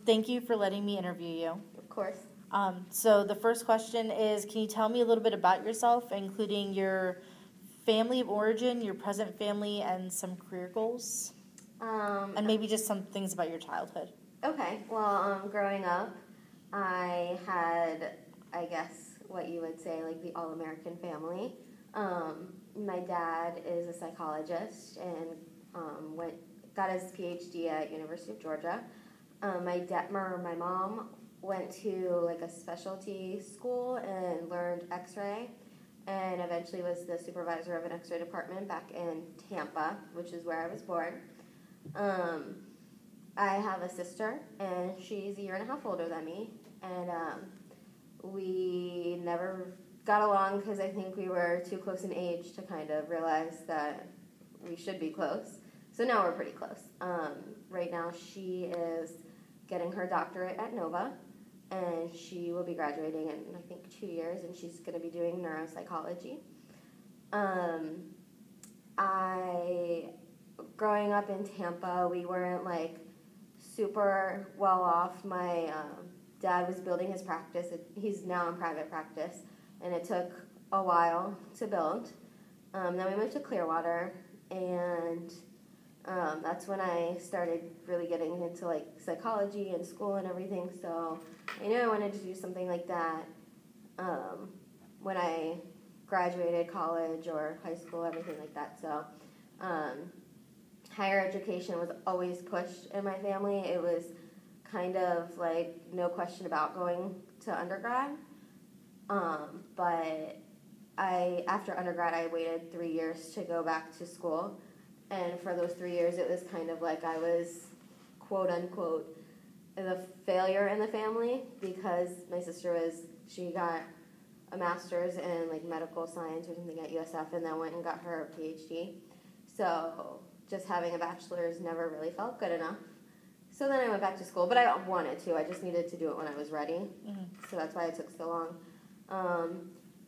Thank you for letting me interview you. Of course. So the first question is, can you tell me a little bit about yourself, including your family of origin, your present family, and some career goals? And maybe just some things about your childhood. Okay. Well, growing up, I had, I guess, what you would say, like the all-American family. My dad is a psychologist and got his PhD at University of Georgia. My mom went to like a specialty school and learned X-ray, and eventually was the supervisor of an X-ray department back in Tampa, which is where I was born. I have a sister, and she's a year and a half older than me, and we never got along because I think we were too close in age to kind of realize that we should be close. So now we're pretty close. Right now she is getting her doctorate at Nova, and she will be graduating in, I think, 2 years, and she's going to be doing neuropsychology. Growing up in Tampa, we weren't, like, super well off. My dad was building his practice. He's now in private practice, and it took a while to build. Then we moved to Clearwater, and that's when I started really getting into like psychology and school and everything. So I knew I wanted to do something like that when I graduated college or high school, everything like that. So higher education was always pushed in my family. It was kind of like no question about going to undergrad. But after undergrad, I waited 3 years to go back to school. And for those 3 years, it was kind of like I was, quote unquote, the failure in the family, because my sister she got a master's in like medical science or something at USF, and then went and got her PhD. So just having a bachelor's never really felt good enough. So then I went back to school, but I wanted to. I just needed to do it when I was ready. Mm-hmm. So that's why it took so long.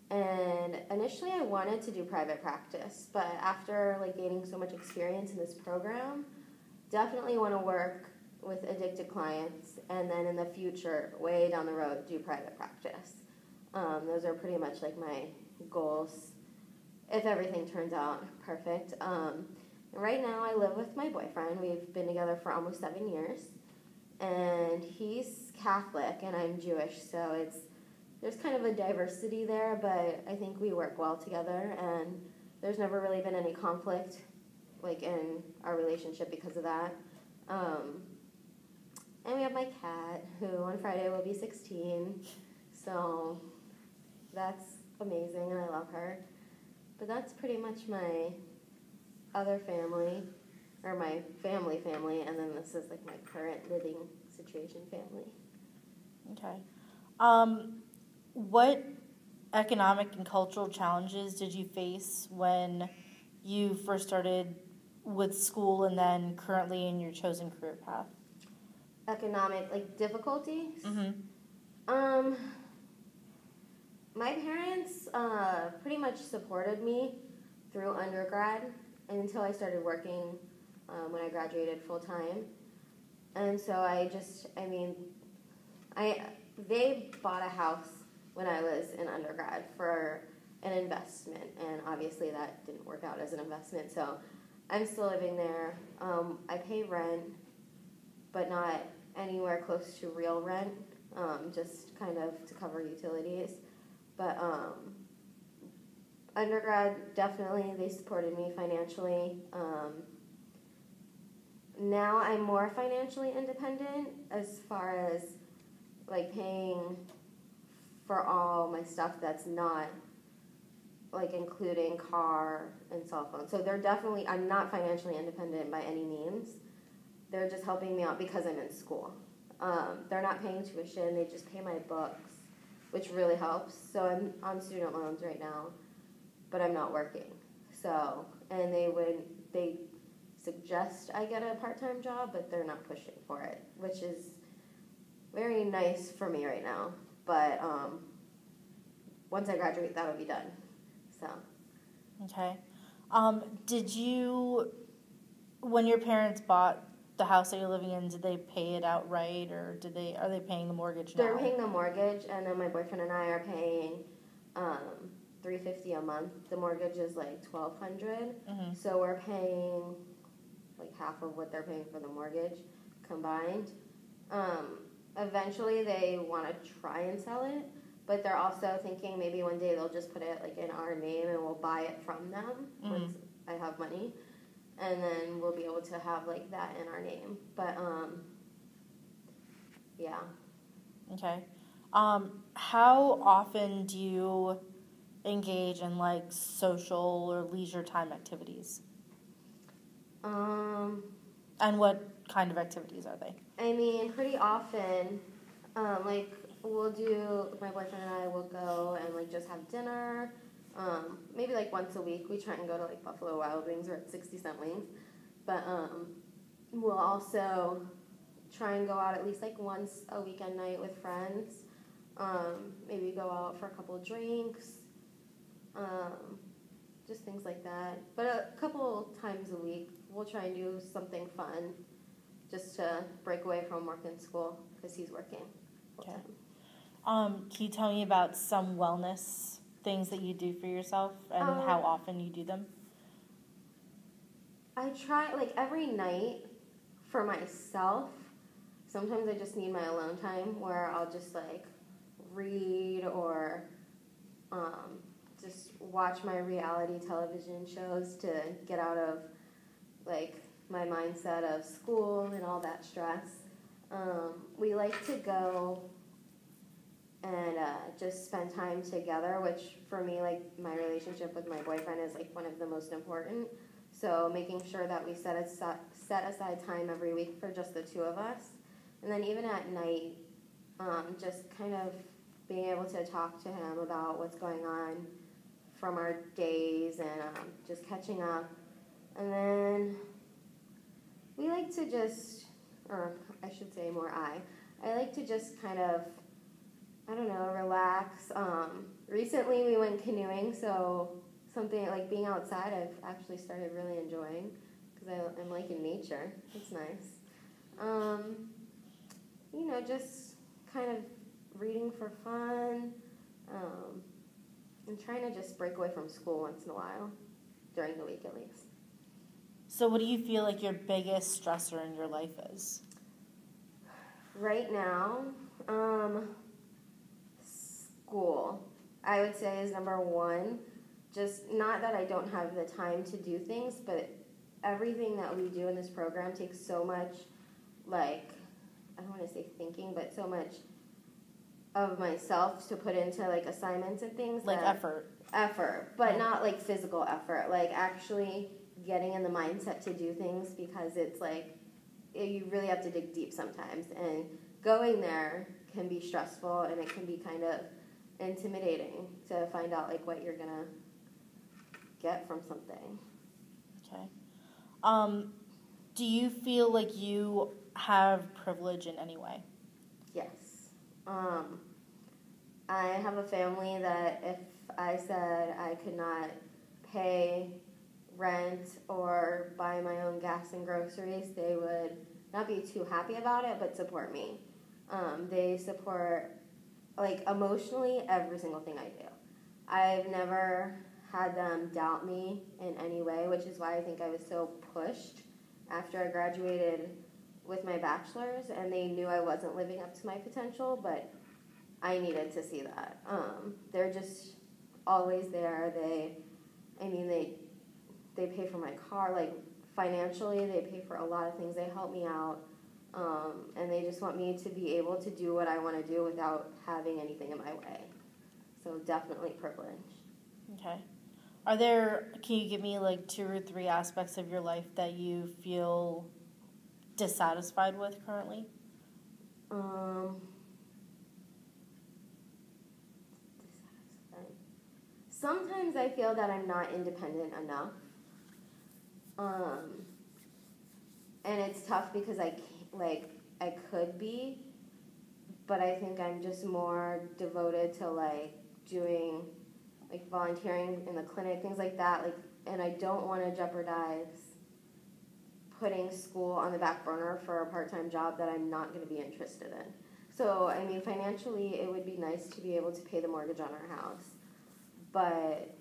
And initially I wanted to do private practice, but after like gaining so much experience in this program, definitely want to work with addicted clients, and then in the future, way down the road, do private practice. Those are pretty much like my goals, if everything turns out perfect. Right now I live with my boyfriend. We've been together for almost 7 years, and he's Catholic and I'm Jewish, so there's kind of a diversity there, but I think we work well together, and there's never really been any conflict like in our relationship because of that. And we have my cat, who on Friday will be 16, so that's amazing, and I love her. But that's pretty much my other family, or my family, and then this is like my current living situation family. Okay. What economic and cultural challenges did you face when you first started with school and then currently in your chosen career path? Economic, like, difficulties? Mm-hmm. My parents pretty much supported me through undergrad until I started working when I graduated full-time. And so they bought a house when I was in undergrad for an investment, and obviously that didn't work out as an investment, so I'm still living there. I pay rent, but not anywhere close to real rent, just kind of to cover utilities. But undergrad, definitely, they supported me financially. Now I'm more financially independent as far as like paying for all my stuff that's not like including car and cell phone. So I'm not financially independent by any means. They're just helping me out because I'm in school. They're not paying tuition, they just pay my books, which really helps. So I'm on student loans right now, but I'm not working. So, and they suggest I get a part-time job, but they're not pushing for it, which is very nice for me right now. But once I graduate, that'll be done. So. Okay. Did you, when your parents bought the house that you're living in, did they pay it outright, or are they paying the mortgage now? They're paying the mortgage, and then my boyfriend and I are paying $350 a month. The mortgage is like $1,200, so we're paying like half of what they're paying for the mortgage combined. Eventually, they want to try and sell it, but they're also thinking maybe one day they'll just put it like in our name and we'll buy it from them once I have money, and then we'll be able to have like that in our name. But yeah. Okay. How often do you engage in like social or leisure time activities? And what kind of activities are they? I mean, pretty often, like my boyfriend and I will go and like just have dinner. Maybe like once a week we try and go to like Buffalo Wild Wings or at 60-cent wings. But we'll also try and go out at least like once a weekend night with friends. Maybe go out for a couple of drinks. Just things like that. But a couple times a week we'll try and do something fun just to break away from work and school because he's working full time. Can you tell me about some wellness things that you do for yourself and how often you do them? I try, like, every night for myself. Sometimes I just need my alone time where I'll just, like, read or just watch my reality television shows to get out of, like, my mindset of school and all that stress. We like to go and just spend time together, which for me, like, my relationship with my boyfriend is like one of the most important. So making sure that we set aside time every week for just the two of us. And then even at night, just kind of being able to talk to him about what's going on from our days and just catching up. And then we like to just, or I should say more I like to just kind of, I don't know, relax. Recently we went canoeing, so something like being outside I've actually started really enjoying because I'm like in nature. It's nice. Just kind of reading for fun, and trying to just break away from school once in a while, during the week at least. So what do you feel like your biggest stressor in your life is? Right now, school, I would say, is number one. Just not that I don't have the time to do things, but everything that we do in this program takes so much, like, I don't want to say thinking, but so much of myself to put into, like, assignments and things. Like effort. Effort, but not, like, physical effort. Like, actually getting in the mindset to do things because it's, like, you really have to dig deep sometimes. And going there can be stressful, and it can be kind of intimidating to find out, like, what you're going to get from something. Okay. Do you feel like you have privilege in any way? Yes. I have a family that if I said I could not pay rent or buy my own gas and groceries, they would not be too happy about it, but support me. They support, like, emotionally every single thing I do. I've never had them doubt me in any way, which is why I think I was so pushed after I graduated with my bachelor's, and they knew I wasn't living up to my potential, but I needed to see that. They're just always there. They pay for my car, like, financially, they pay for a lot of things. They help me out, and they just want me to be able to do what I want to do without having anything in my way. So definitely privilege. Okay. Can you give me, like, 2 or 3 aspects of your life that you feel dissatisfied with currently? Sometimes I feel that I'm not independent enough. And it's tough because I could be, but I think I'm just more devoted to, like, doing, like, volunteering in the clinic, things like that, like, and I don't want to jeopardize putting school on the back burner for a part-time job that I'm not going to be interested in. So, I mean, financially, it would be nice to be able to pay the mortgage on our house, but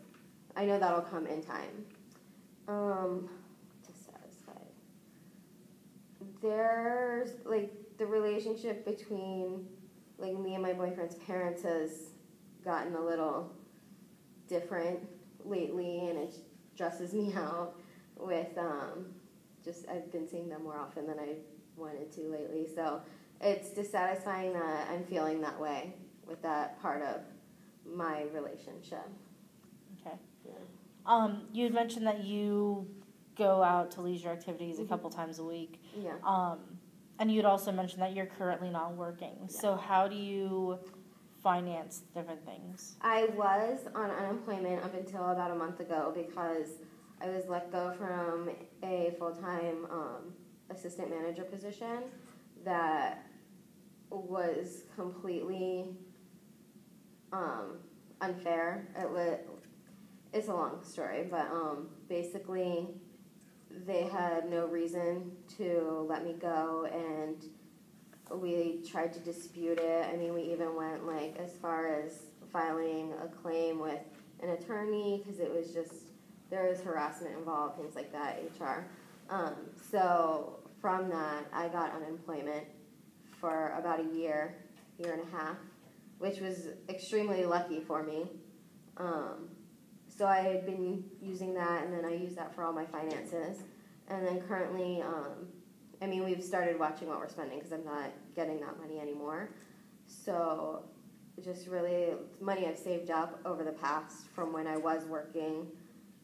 I know that'll come in time. Dissatisfied. There's, like, the relationship between, like, me and my boyfriend's parents has gotten a little different lately, and it stresses me out with, just, I've been seeing them more often than I wanted to lately, so it's dissatisfying that I'm feeling that way with that part of my relationship. Okay. Yeah. You had mentioned that you go out to leisure activities a couple times a week. Yeah. And you'd also mentioned that you're currently not working. Yeah. So how do you finance different things? I was on unemployment up until about a month ago because I was let go from a full-time assistant manager position that was completely unfair. It's a long story, but basically they had no reason to let me go, and we tried to dispute it. I mean, we even went like as far as filing a claim with an attorney because it was just, there was harassment involved, things like that, HR. So from that, I got unemployment for about a year and a half, which was extremely lucky for me. So I had been using that, and then I used that for all my finances. And then currently, I mean, we've started watching what we're spending because I'm not getting that money anymore. So just really money I've saved up over the past from when I was working.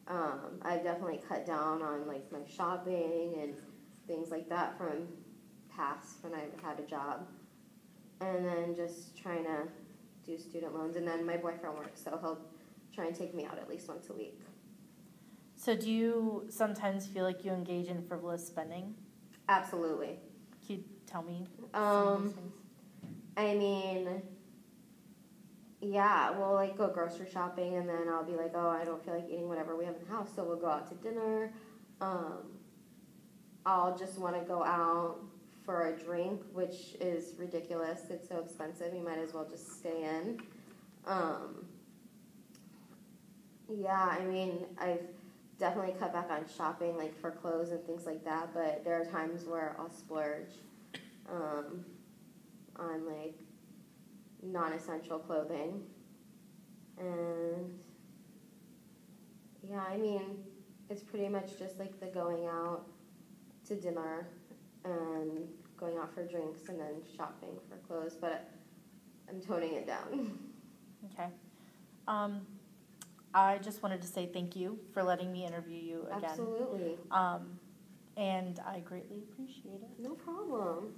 I've definitely cut down on like my shopping and things like that from past when I had a job. And then just trying to do student loans. And then my boyfriend works, so he'll try and take me out at least once a week. So do you sometimes feel like you engage in frivolous spending? Absolutely. Can you tell me some of those things? I mean, yeah, we'll like go grocery shopping, and then I'll be like, oh, I don't feel like eating whatever we have in the house, so we'll go out to dinner. I'll just want to go out for a drink, which is ridiculous. It's so expensive. You might as well just stay in. Yeah, I mean, I've definitely cut back on shopping, like for clothes and things like that, but there are times where I'll splurge on like non-essential clothing. And yeah, I mean, it's pretty much just like the going out to dinner and going out for drinks and then shopping for clothes, but I'm toning it down. Okay. I just wanted to say thank you for letting me interview you again. Absolutely. And I greatly appreciate it. No problem.